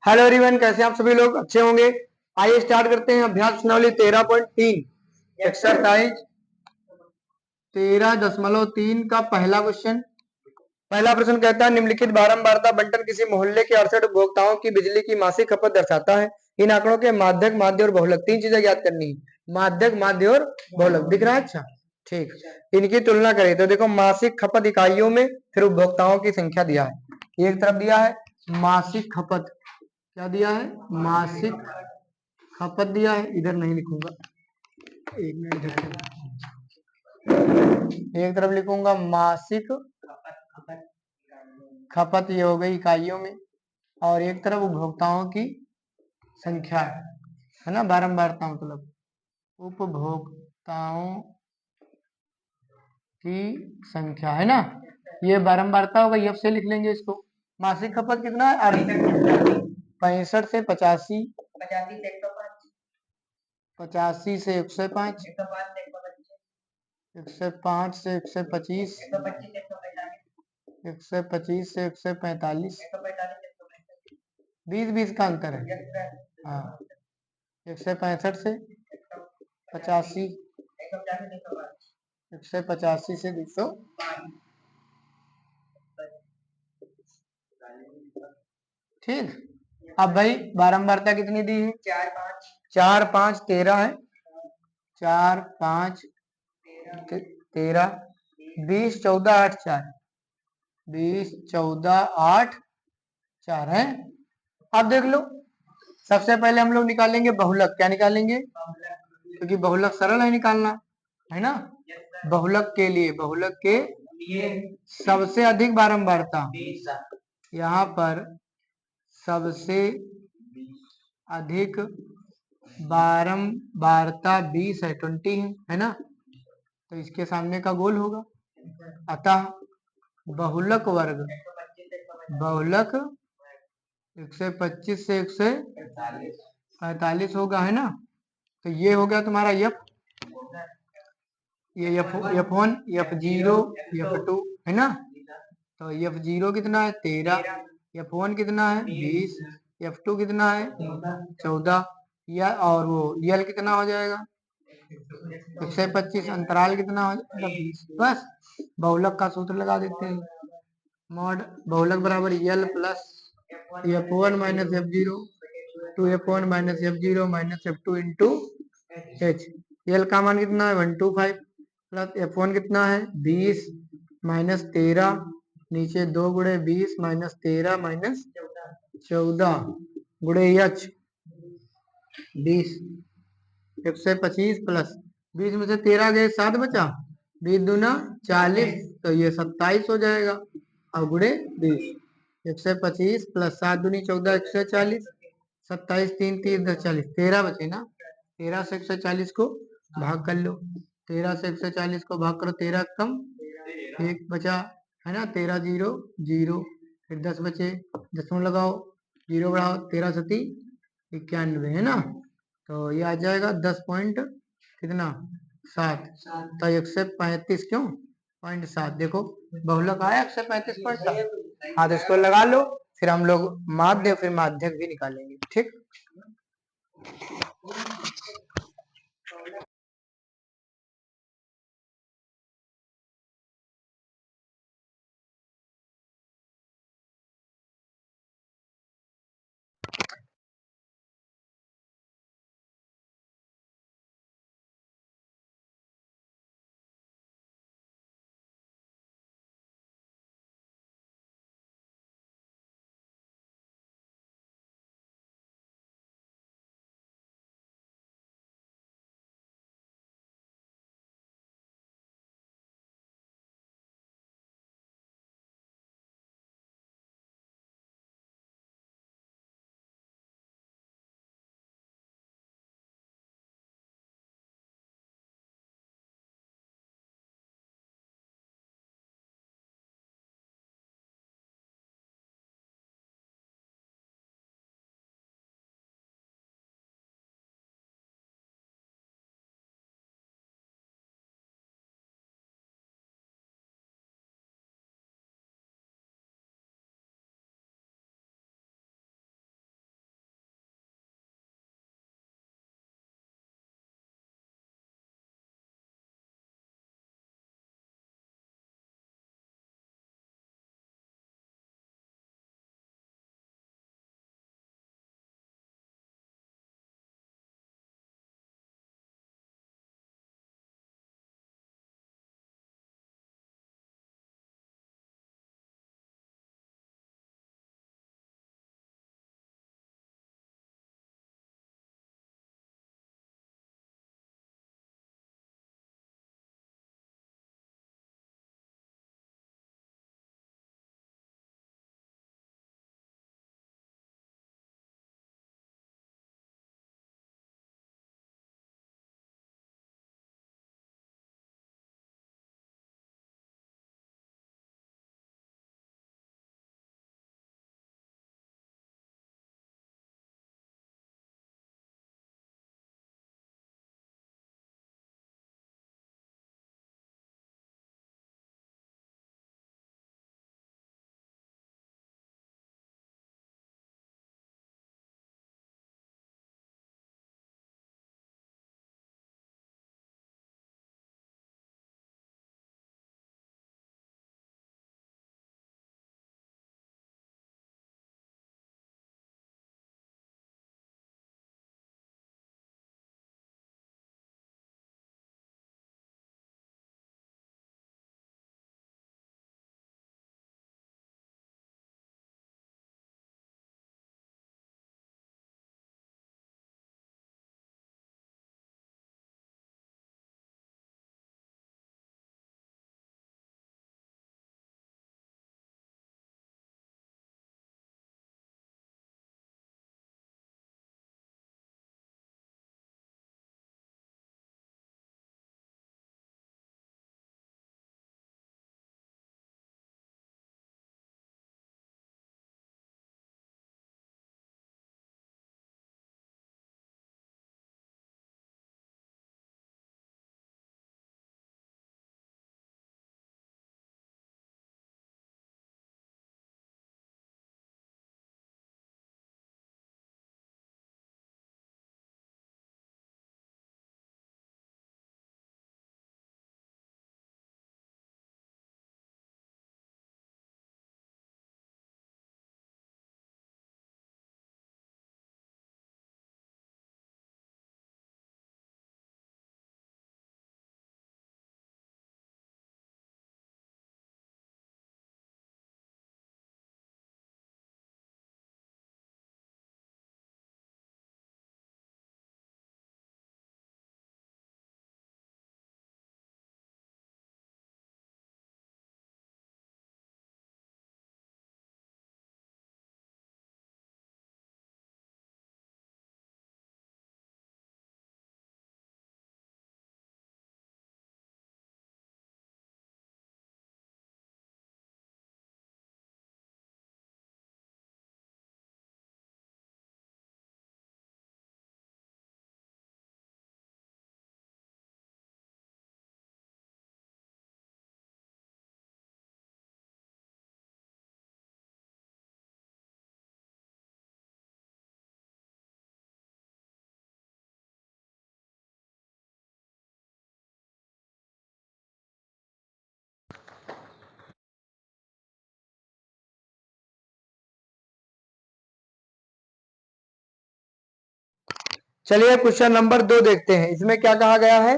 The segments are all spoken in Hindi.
हेलो एवरीवन, कैसे हैं आप सभी लोग? अच्छे होंगे। आइए स्टार्ट करते हैं अभ्यास प्रश्नावली 13.3 एक्सरसाइज 13.3 का पहला क्वेश्चन। पहला प्रश्न कहता है निम्नलिखित बारंबारता बंटन किसी मोहल्ले के 68 उपभोक्ताओं की बिजली की मासिक खपत दर्शाता है। इन आंकड़ों के माध्यक, माध्य और बहुलक, तीन चीजें ज्ञात करनी है। माध्यक, माध्य और बहुलक दिख रहा है? अच्छा, ठीक। इनकी तुलना करें तो देखो, मासिक खपत इकाइयों में, फिर उपभोक्ताओं की संख्या दिया है। एक तरफ दिया है मासिक खपत, क्या दिया है? मासिक खपत दिया है। इधर नहीं लिखूंगा, एक मिनट एक तरफ लिखूंगा मासिक खपत, ये हो गई इकाइयों में, और एक तरफ उपभोक्ताओं की संख्या है ना, बारंबारता मतलब उपभोक्ताओं की संख्या है ना। ये बारंबारता होगा, एफ से लिख लेंगे इसको। मासिक खपत कितना है? 65 से 85, 85 से 105, 105 से 125, 125 से 145, 20-20 का अंतर है। हाँ, 165 से 85, 185 से 200। ठीक। अब भाई बारंबारता कितनी दी है? 4 5 13 है। 4 5 13, 20 14 8 4, 20 14 8 4 है। अब देख लो, सबसे पहले हम लोग निकालेंगे बहुलक। क्या निकालेंगे? क्योंकि बहुलक सरल है निकालना, है ना। बहुलक के लिए, बहुलक के सबसे अधिक बारंबारता, यहाँ पर सबसे अधिक बारंबारता 20 है, 20 है ना। तो इसके सामने का गोल होगा। अतः बहुलक वर्ग, बहुलक 125 से 145 होगा, है ना। तो ये हो गया तुम्हारा यफ, ये F1 F0 F2 है ना। तो F0 कितना है? 13, F1 कितना है? 20, F2 कितना है? 14, या और वो यल कितना हो जाएगा? 125। अंतराल कितना हो जाएगा? 20। बस बहुलक का सूत्र लगा देते हैं। मॉड बहुलक बराबर L plus F1 minus F0 two F1 minus F0 minus F2 into H. L का मान कितना है? 125 प्लस F1 कितना है? 20 माइनस 13, नीचे 2 गुणे 20 माइनस 13 माइनस 14 गुणे एच 20, 125 प्लस 20 में से 13 गए, 7 बचा, 20 दूना 40, तो ये 27 हो जाएगा। अब गुणे 20, 125 प्लस 7 दूनी 14, 140, 27 3 3 10 40, 13 बचे ना। 13 से 140 को भाग कर लो, 13 से 140 को भाग करो, 13 कम 1 बचा, है ना। 13 0 0, फिर 10 बचे, दसवां लगाओ, 0 बढ़ाओ, 13 सती 91, है ना। तो ये आ जाएगा 10 पॉइंट कितना? 7। तो 135 क्यों? 0.7। देखो बहुलक आया 135.7। हाँ, तो इसको लगा लो, फिर हम लोग माध्य फिर माध्यक भी निकालेंगे। ठीक। चलिए क्वेश्चन नंबर 2 देखते हैं। इसमें क्या कहा गया है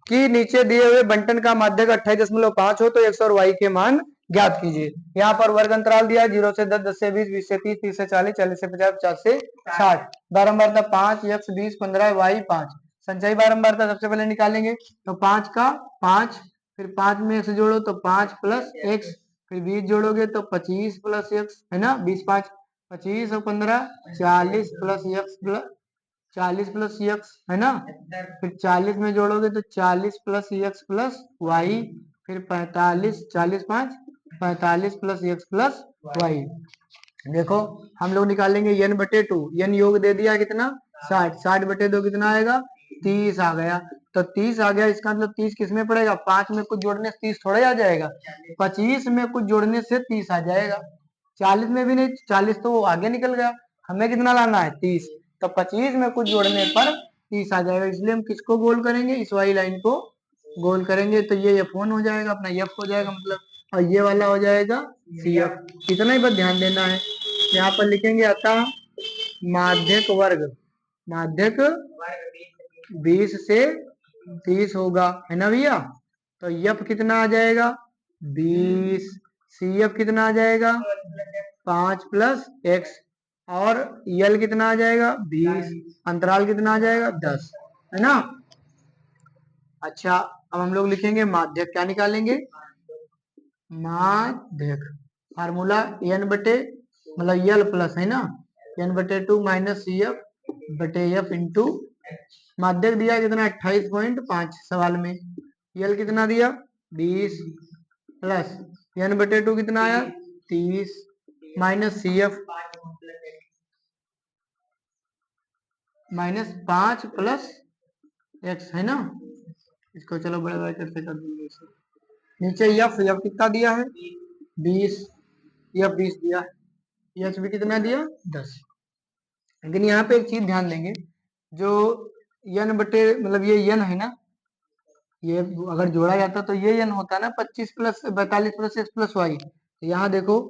कि नीचे दिए हुए बंटन का माध्यक 28.5 हो तो x और y के मान ज्ञात कीजिए। यहाँ पर वर्ग अंतराल दिया है 0 से 10, 10 से 20, 20 से 30, 30 से 40, 40 से 50, 50 से 60। बारंबारता 5, x 20, 15, y 5। संचयी बारंबारता सबसे पहले निकालेंगे तो 5 का 5, फिर 5 में x जोड़ो तो 5 प्लस x, फिर 20 जोड़ोगे तो 25 प्लस x, है ना। 20 5 25 और 15 40 plus x plus 40 plus x, है ना। फिर 40 में जोड़ोगे तो 40 प्लस एक्स प्लस वाई, फिर 45, 40 5 45 प्लस एक्स प्लस वाई। देखो हम लोग निकालेंगे n बटे 2, n योग दे दिया कितना 60, 60 बटे 2 कितना आएगा 30 आ गया। तो 30 आ गया, इसका मतलब 30 किस में पड़ेगा, 5 में कुछ जोड़ने से 30 थोड़ा ही आ जाएगा, 25 में कुछ जोड़ने से 30 आ जाएगा, 40 में भी नहीं, 40 तो वो आगे निकल गया, हमें कितना लाना है 30, तो 25 में कुछ जोड़ने पर 30 आ जाएगा। इसलिए हम किसको गोल करेंगे, इस वाली लाइन को गोल करेंगे तो ये F1 हो जाएगा, अपना F हो जाएगा मतलब, और ये वाला हो जाएगा CF। इतना ही बस ध्यान देना है। यहाँ पर लिखेंगे अतः माध्यक वर्ग, माध्यक 20 से 30 होगा, है ना भैया। तो F कितना आ जाएगा 20, CF कितना आ जाएगा 5 प्लस x, और यल कितना आ जाएगा 20, अंतराल कितना आ जाएगा 10, है ना। अच्छा अब हम लोग लिखेंगे माध्यक, क्या निकालेंगे माध्यक, फार्मूला n बटे मतलब यल प्लस, है ना, n बटे 2 माइनस CF बटे F इंटू माध्यक दिया कितना 28.5 सवाल में, यल कितना दिया 20 प्लस n बटे 2 कितना आया 30 minus CF minus 5 plus x, है ना। इसको चलो बड़े बड़े करके कर देंगे इसे। नीचे F कितना दिया है 20, F 20 दिया है, H भी कितना दिया 10। लेकिन यहाँ पे एक चीज ध्यान देंगे, जो n बटे मतलब ये n है ना, ये अगर जोड़ा जाता तो ये n होता ना 25 plus 42 plus x plus y. तो यहाँ देखो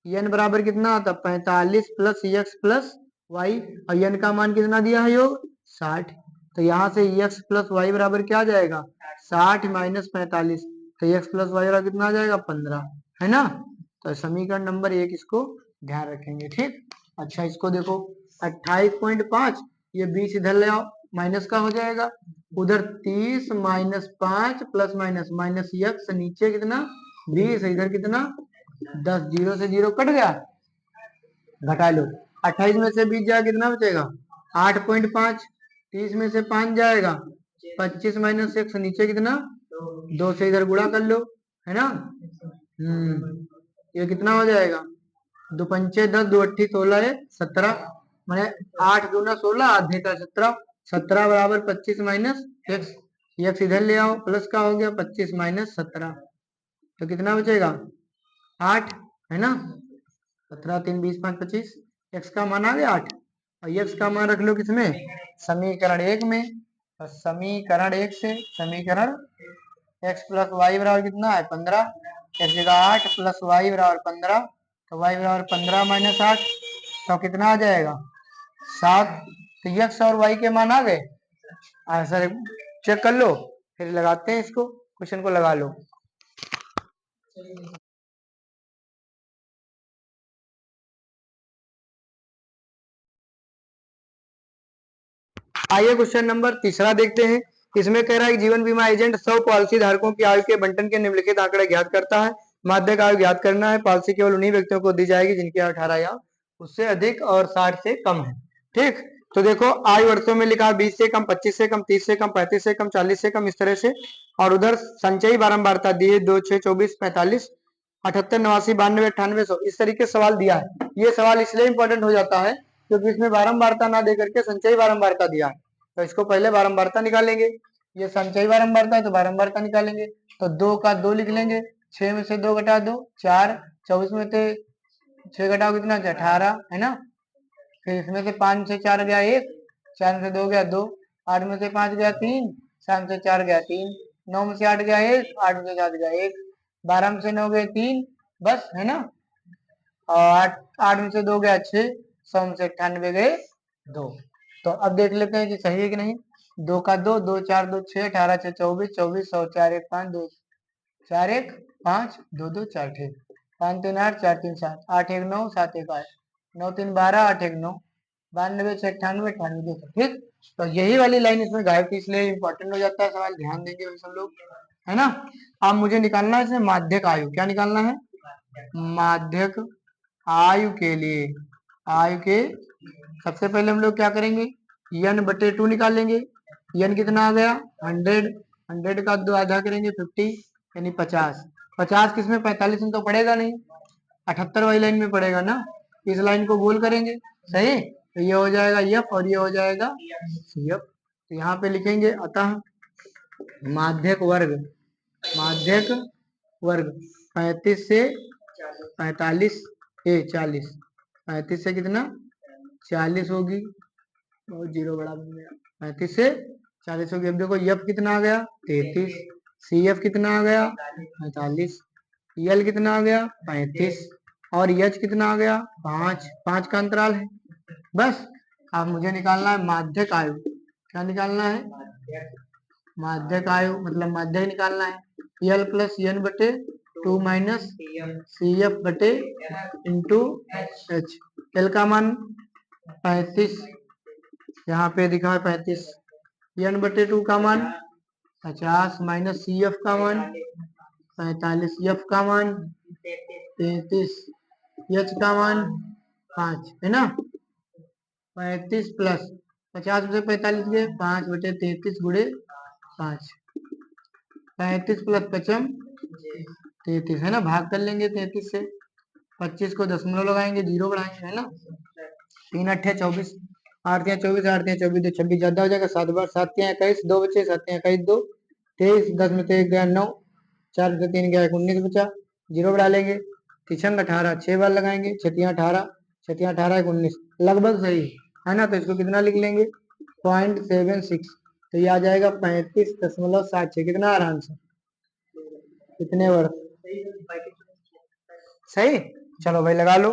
n बराबर कितना आता 45 प्लस एक्स प्लस वाई, और n का मान कितना दिया है योग 60। तो यहाँ से x प्लस वाई बराबर क्या आ जाएगा 60 माइनस 45, तो x प्लस वाई बराबर कितना आ जाएगा 15, है ना। तो समीकरण नंबर 1 इसको ध्यान रखेंगे, ठीक। अच्छा इसको देखो 28.5, ये 20 इधर ले आओ, माइनस का हो जाएगा, उधर 30 minus 5 plus minus minus x, नीचे कितना 20, इधर कितना 10, 0 से 0 कट गया, घटा लो, 28 में से 20 जाएगा कितना बचेगा 8.5, 30 में से 5 जाएगा 25 माइनस एक्स, नीचे कितना 2 से इधर गुणा कर लो, है ना। ये कितना हो जाएगा, दो पंचे 10, दो अट्ठी 16 है 17, मैंने 8 दूना 16, आधे का 17, 17 बराबर 25 माइनस एक्स, एक्स इधर ले आओ, प्लस का हो गया 25 माइनस 17, तो कितना बचेगा 8, है ना। 17 3 20 5 25, एक्स का मान आ गया 8, और एक्स का मान रख लो किसमें समीकरण 1 में। तो समीकरण 1 से समीकरण एक्स प्लस वाई बराबर कितना है 15, एक जगह 8 प्लस वाई बराबर 15, तो वाई बराबर 15 माइनस 8, तो कितना आ जाएगा 7। तो एक्स और वाई के मान आ गए, आंसर चेक कर लो, फिर लगाते हैं इसको, क्वेश्चन को लगा लो। आइए क्वेश्चन नंबर तीसरा देखते हैं। इसमें कह रहा है कि जीवन बीमा एजेंट 100 पॉलिसी धारकों की आयु के बंटन के निम्नलिखित आंकड़े ज्ञात करता है। माध्यक आयु ज्ञात करना है। पॉलिसी केवल उन्हीं व्यक्तियों को दी जाएगी जिनकी आयु 18 या उससे अधिक और 60 से कम है, ठीक। तो देखो आयु वर्षों में लिखा 20 से कम, 25 से कम, 30 से कम, 35 से कम, 40 से कम, इस तरह से। और उधर संचयी बारंबारता दिए 2 6 24 45 78 89 92 98 100, इस तरीके से सवाल दिया है। ये सवाल इसलिए इंपॉर्टेंट हो जाता है क्योंकि इसमें बारंबारता ना दे करके संचयी बारंबारता दिया है। तो इसको पहले बारंबारता निकालेंगे, ये संचयी बारंबारता है तो बारंबारता निकालेंगे, तो 2 का 2 लिख लेंगे, 6 में से 2 घटा 2 4, 24 में से 6 घटाओ कितना 18, है ना। फिर इसमें से 5 से 4 गया 1, 4 में से 2 गया 2, 8 में से 5 गया 3, 7 में से 4 गया 3, 9 में से 8 गया 1, 8 में से 7 गया 1, 12 में से 9 गए 3, बस, है ना। और 8 में से 2 गया 6, 100 में से 98 गए 2। तो अब देख लेते हैं कि सही है कि नहीं। 2 का 2, 2 4 2 6, 18 6 24, 24 100 4 1 5 2 4 1 5 2 2 4 ठीक, 5 3 8 4 3 7 8 1 9 7 1 8 9 3 12 8 1 9 92 6 98 98 200 ठीक। तो यही वाली लाइन इसमें गायब थी, इसलिए इंपॉर्टेंट हो जाता है सवाल, ध्यान देंगे भाई सब लोग, है ना। अब मुझे निकालना है इसमें माध्यक आयु, क्या निकालना है, माध्यक आयु के लिए, आयु के सबसे पहले हम लोग क्या करेंगे, n/2 निकालेंगे। n कितना आ गया 100, 100 का 2 आधा करेंगे 50, यानी 50। 50 किसमें 45 में तो पड़ेगा नहीं, 78 वाली लाइन में पड़ेगा ना, इस लाइन को गोल करेंगे, सही। तो ये हो जाएगा f और ये हो जाएगा cf। तो यहाँ पे लिखेंगे अतः माध्यक वर्ग, माध्यक वर्ग 35 से 45 40, 35 से कितना 40 होगी, और जीरो बड़ा बन गया, 35 से 40 होगी। अब देखो यफ कितना आ गया 33, सी एफ कितना आ गया 45, यल कितना आ गया 35, और यच कितना आ गया 5, 5 का अंतराल है बस। अब मुझे निकालना है माध्यक आयु, क्या निकालना है, माध्यक आयु मतलब माध्यक निकालना है, यल प्लस एन बटे 2 माइनस सी एफ बटे इंटू एच। एल का मान 35, यहाँ पे दिखा है 35, n/2 का मान 50 माइनस सी एफ का मान 45, एफ का मान 33, एच का मान 5 है ना। 35 प्लस 50 में से 45 गए, 5/33 गुणे 5, 35 प्लस 55 33 है ना, भाग कर लेंगे 33 से, 25 को दशमलव लगाएंगे, जीरो बढ़ाएंगे है ना, 3 8 24, 8 24, 8 24 2 26, ज्यादा हो जाएगा 7 बार 7 21, 2 बचे 7 21 2 23, 10 में से 1 गया 9, 4 में से 3 गया 19 बचा, जीरो बढ़ा लेंगे, तिछंग 18 6 बार लगाएंगे, 6 18, 6 18 19, लगभग सही है ना। तो इसको कितना लिख लेंगे 0.76, तो ये आ जाएगा 35.76, कितना आराम से, कितने वर्ष, सही। चलो भाई लगा लो,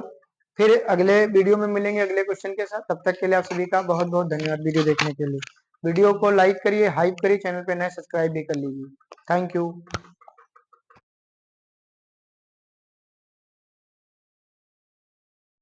फिर अगले वीडियो में मिलेंगे अगले क्वेश्चन के साथ, तब तक के लिए आप सभी का बहुत बहुत धन्यवाद वीडियो देखने के लिए। वीडियो को लाइक करिए, हाइप करिए, चैनल पे नए सब्सक्राइब भी कर लीजिए। Thank you.